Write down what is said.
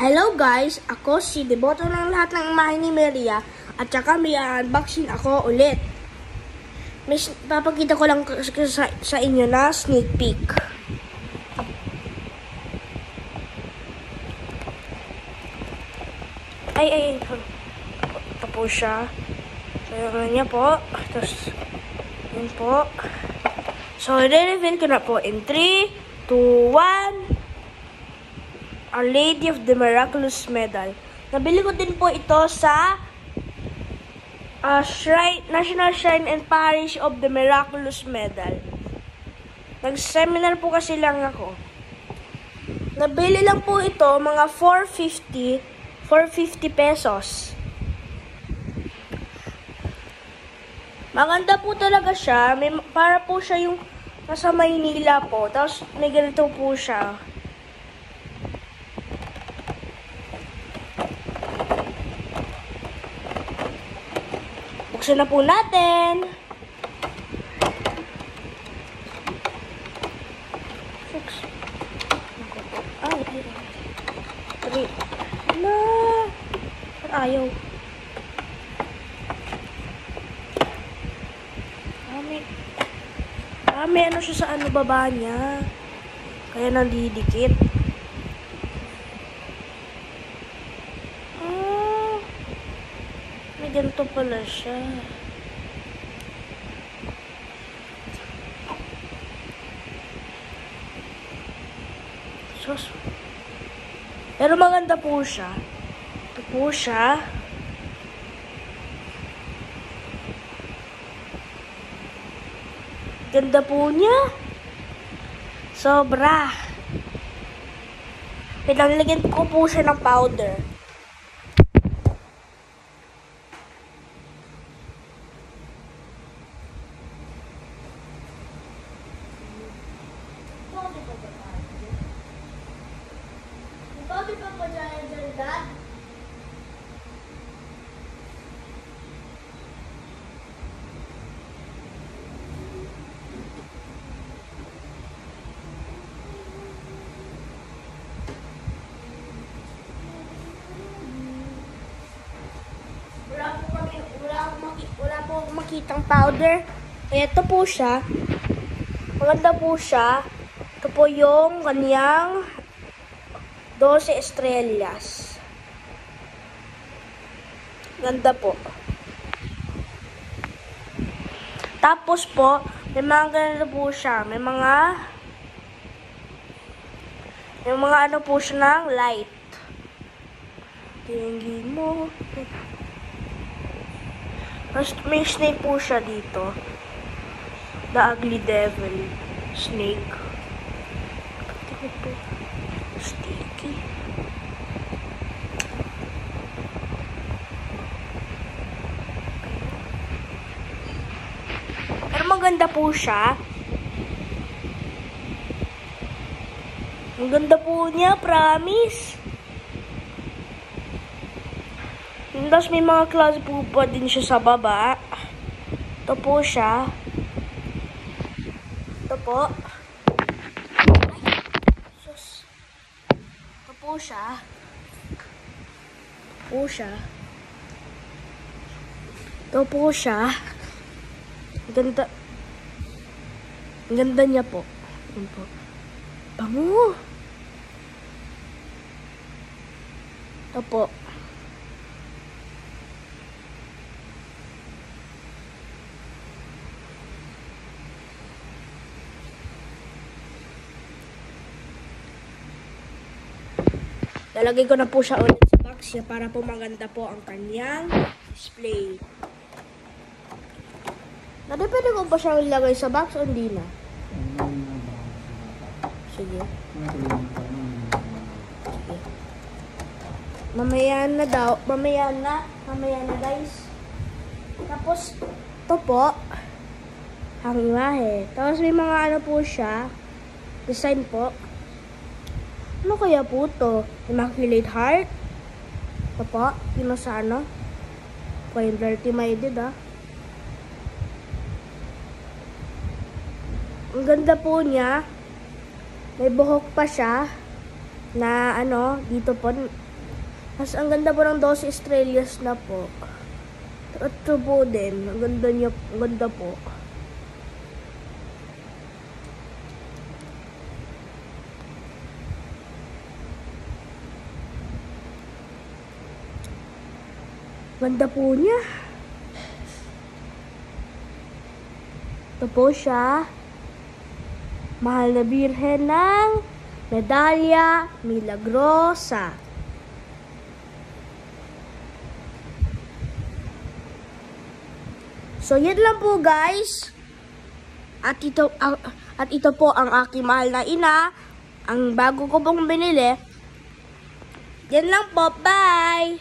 Hello guys, ako si Deboto ng lahat ng imahe ni Maria at saka may unboxing ako ulit. Papakita ko lang sa inyo na sneak peek. Ay, ito po siya. So, yung niya po. Tapos, yun po. So, i-reveal ko na po in 3, 2, 1. Our Lady of the Miraculous Medal. Nabili ko din po ito sa National Shrine and Parish of the Miraculous Medal. Nag-seminar po kasi lang ako. Nabili lang po ito mga 450 pesos. Maganda po talaga siya. Para po siya yung nasa Maynila po. Tapos may ganito po siya. Buksan na po natin. Ayaw. May ano siya sa baba niya. Kaya nandidikit. May ganito pala siya. Pero maganda po siya. Ito po siya. Ganda po niya. Sobra. Pinalagyan ko po siya ng powder. Powder pa po dyan, Dad? Wala po akong makitang powder. Ito po siya. Maganda po siya. Ito po yung kanyang 12 estrellas. Ganda po. Tapos po, may mga ganito po siya. May mga ano po siya ng light. Tingin mo. Tapos may snake po siya dito. The Ugly Devil. Snake. Tingin po. Sticky. Pero maganda po siya. Ang ganda po niya, promise. Tapos may mga klase po pa din siya sa baba. Ito po siya. Ito po. Ito po siya. Ito po siya. Ito po siya. Ganda. Ang ganda niya po. Ito po. Bango. Ito po. Lalagay ko na po siya ulit sa box niya para po maganda po ang kanyang display. Pwede ko ba siya ilagay sa box o hindi na? Sige. Mamaya na daw. Mamaya na guys. Tapos, ito po. Ang imahe. Tapos may mga ano po siya. Design po. Ano kaya po ito? Immaculate Heart? Ito po. Yung sa ano? Yung Dirty Minded Ang ganda po niya. May buhok pa siya. Na ano, dito po. Mas ang ganda po ng 12 estrellas na po. At ito po din. Ang ganda niya. Ang ganda po. Ganda po niya. Ito po siya. Mahal na Birhen ng Medalya Milagrosa. So, yan lang po guys. At ito po ang aking mahal na ina. Ang bago ko pong binili. Yan lang po. Bye!